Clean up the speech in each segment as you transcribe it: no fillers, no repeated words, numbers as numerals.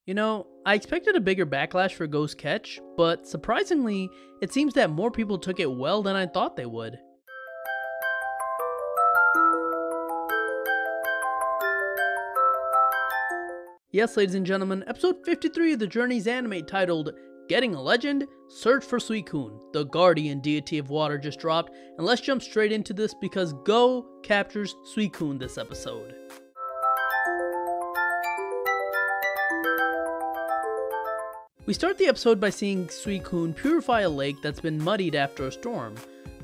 You know, I expected a bigger backlash for Go's catch, but surprisingly, it seems that more people took it well than I thought they would. Yes, ladies and gentlemen, episode 53 of the Journey's anime titled Getting a Legend? Search for Suicune, the Guardian Deity of Water just dropped, and let's jump straight into this because Go captures Suicune this episode. We start the episode by seeing Suicune purify a lake that's been muddied after a storm,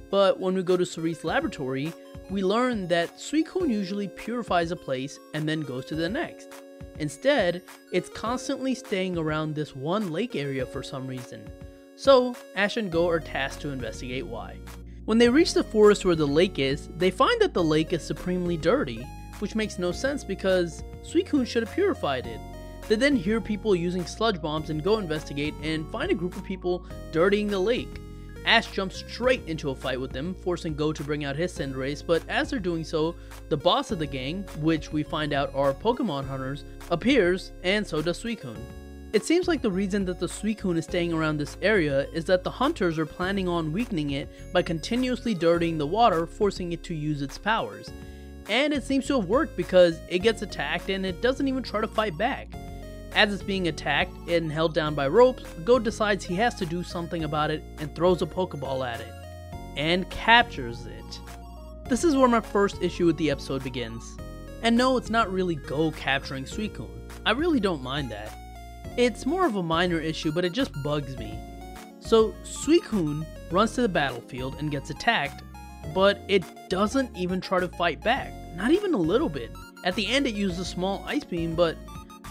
but when we go to Cerise's laboratory, we learn that Suicune usually purifies a place and then goes to the next. Instead, it's constantly staying around this one lake area for some reason. So, Ash and Go are tasked to investigate why. When they reach the forest where the lake is, they find that the lake is supremely dirty, which makes no sense because Suicune should have purified it. They then hear people using sludge bombs and go investigate and find a group of people dirtying the lake. Ash jumps straight into a fight with them, forcing Go to bring out his Cinderace, but as they're doing so, the boss of the gang, which we find out are Pokémon Hunters, appears, and so does Suicune. It seems like the reason that the Suicune is staying around this area is that the Hunters are planning on weakening it by continuously dirtying the water, forcing it to use its powers. And it seems to have worked because it gets attacked and it doesn't even try to fight back. As it's being attacked and held down by ropes, Go decides he has to do something about it and throws a Pokeball at it. And captures it. This is where my first issue with the episode begins. And no, it's not really Go capturing Suicune. I really don't mind that. It's more of a minor issue, but it just bugs me. So, Suicune runs to the battlefield and gets attacked, but it doesn't even try to fight back. Not even a little bit. At the end it used a small ice beam, but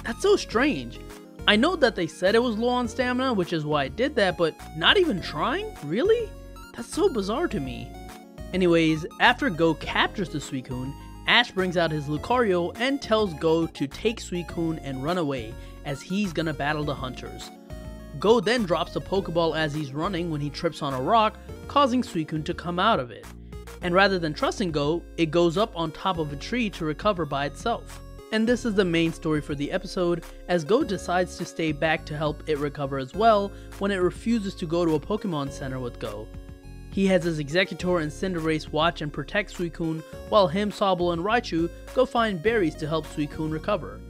that's so strange. I know that they said it was low on stamina, which is why it did that, but not even trying? Really? That's so bizarre to me. Anyways, after Go captures the Suicune, Ash brings out his Lucario and tells Go to take Suicune and run away, as he's gonna battle the Hunters. Go then drops the Pokeball as he's running when he trips on a rock, causing Suicune to come out of it. And rather than trusting Go, it goes up on top of a tree to recover by itself. And this is the main story for the episode, as Go decides to stay back to help it recover as well when it refuses to go to a Pokemon Center with Go. He has his Executor and Cinderace watch and protect Suicune, while him, Sobble, and Raichu go find berries to help Suicune recover.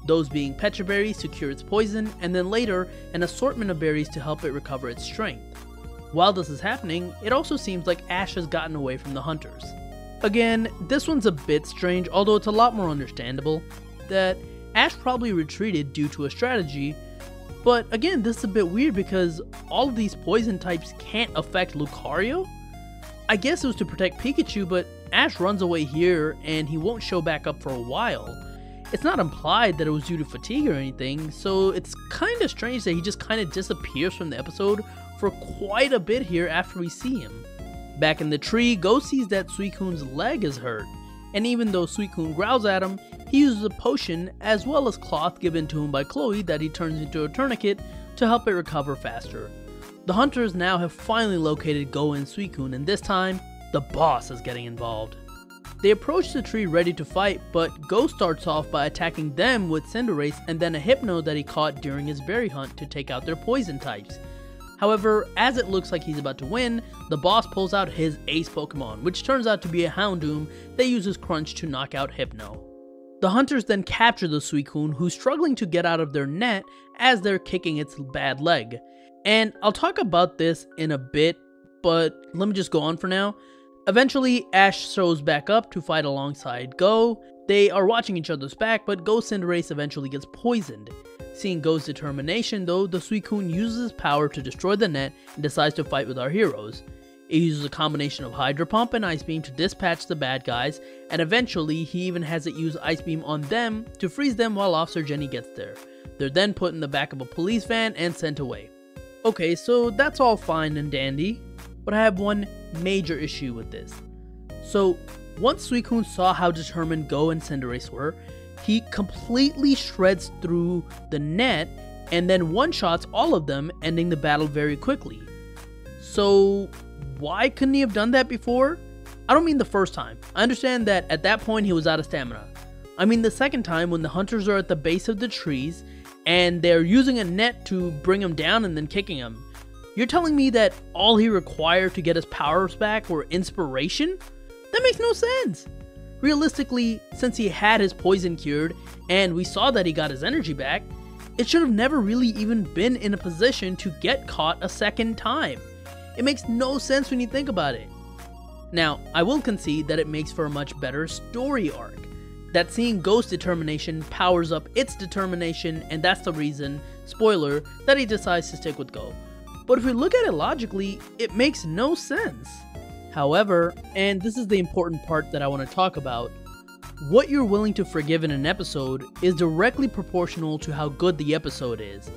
Those being Pecha berries to cure its poison, and then later, an assortment of berries to help it recover its strength. While this is happening, it also seems like Ash has gotten away from the Hunters. Again, this one's a bit strange, although it's a lot more understandable, that Ash probably retreated due to a strategy, but again, this is a bit weird because all of these poison types can't affect Lucario? I guess it was to protect Pikachu, but Ash runs away here and he won't show back up for a while. It's not implied that it was due to fatigue or anything, so it's kinda strange that he just kinda disappears from the episode for quite a bit here after we see him. Back in the tree, Go sees that Suicune's leg is hurt, and even though Suicune growls at him, he uses a potion as well as cloth given to him by Chloe that he turns into a tourniquet to help it recover faster. The Hunters now have finally located Go and Suicune, and this time, the boss is getting involved. They approach the tree ready to fight, but Go starts off by attacking them with Cinderace and then a Hypno that he caught during his berry hunt to take out their poison types. However, as it looks like he's about to win, the boss pulls out his ace Pokemon, which turns out to be a Houndoom that uses Crunch to knock out Hypno. The Hunters then capture the Suicune, who's struggling to get out of their net as they're kicking its bad leg. And I'll talk about this in a bit, but let me just go on for now. Eventually, Ash shows back up to fight alongside Go. They are watching each other's back, but Go's Cinderace eventually gets poisoned. Seeing Go's determination though, the Suicune uses his power to destroy the net and decides to fight with our heroes. It uses a combination of Hydro Pump and Ice Beam to dispatch the bad guys, and eventually he even has it use Ice Beam on them to freeze them while Officer Jenny gets there. They're then put in the back of a police van and sent away. Okay, so that's all fine and dandy, but I have one major issue with this. So, once Suicune saw how determined Go and Cinderace were, he completely shreds through the net and then one-shots all of them, ending the battle very quickly. So, why couldn't he have done that before? I don't mean the first time. I understand that at that point he was out of stamina. I mean the second time when the Hunters are at the base of the trees and they're using a net to bring him down and then kicking him. You're telling me that all he required to get his powers back were inspiration? That makes no sense! Realistically, since he had his poison cured, and we saw that he got his energy back, it should have never really even been in a position to get caught a second time. It makes no sense when you think about it. Now, I will concede that it makes for a much better story arc. That seeing Goh's determination powers up its determination, and that's the reason, spoiler, that he decides to stick with Goh. But if we look at it logically, it makes no sense. However, and this is the important part that I want to talk about, what you're willing to forgive in an episode is directly proportional to how good the episode is.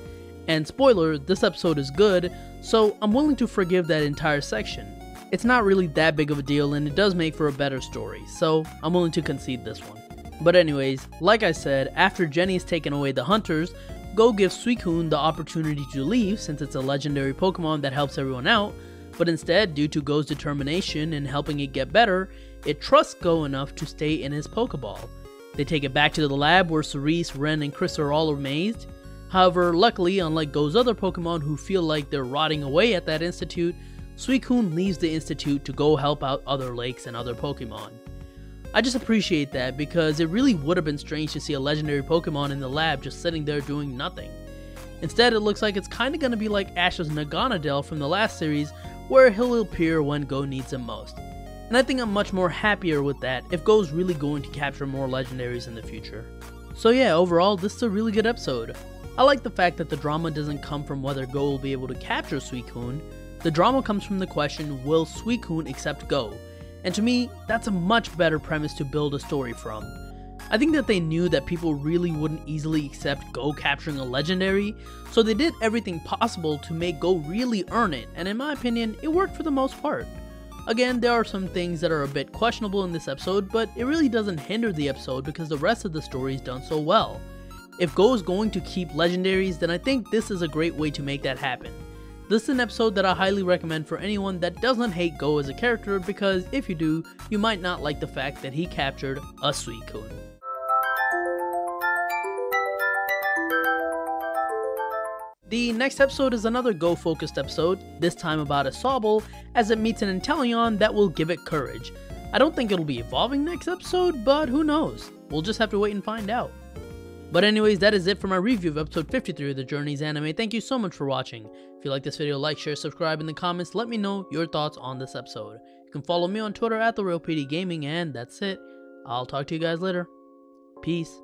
And spoiler, this episode is good, so I'm willing to forgive that entire section. It's not really that big of a deal, and it does make for a better story, so I'm willing to concede this one. But anyways, like I said, after Jenny has taken away the hunters, Goh gives Suicune the opportunity to leave since it's a legendary Pokemon that helps everyone out, but instead, due to Goh's determination in helping it get better, it trusts Goh enough to stay in his Pokeball. They take it back to the lab where Cerise, Ren, and Chris are all amazed. However, luckily, unlike Goh's other Pokemon who feel like they're rotting away at that institute, Suicune leaves the institute to go help out other lakes and other Pokemon. I just appreciate that because it really would have been strange to see a legendary Pokemon in the lab just sitting there doing nothing. Instead, it looks like it's kinda gonna be like Ash's Naganadel from the last series, where he'll appear when Goh needs him most. And I think I'm much more happier with that if Goh's really going to capture more legendaries in the future. So yeah, overall, this is a really good episode. I like the fact that the drama doesn't come from whether Goh will be able to capture Suicune. The drama comes from the question, will Suicune accept Goh? And to me, that's a much better premise to build a story from. I think that they knew that people really wouldn't easily accept Goh capturing a legendary, so they did everything possible to make Goh really earn it, and in my opinion, it worked for the most part. Again, there are some things that are a bit questionable in this episode, but it really doesn't hinder the episode because the rest of the story is done so well. If Goh is going to keep legendaries, then I think this is a great way to make that happen. This is an episode that I highly recommend for anyone that doesn't hate Goh as a character, because if you do, you might not like the fact that he captured a Suicune. The next episode is another Goh-focused episode, this time about a Sobble, as it meets an Inteleon that will give it courage. I don't think it'll be evolving next episode, but who knows? We'll just have to wait and find out. But anyways, that is it for my review of episode 53 of the Journeys anime. Thank you so much for watching. If you like this video, like, share, subscribe in the comments, let me know your thoughts on this episode. You can follow me on Twitter at TheRealPDGaming, and that's it. I'll talk to you guys later. Peace.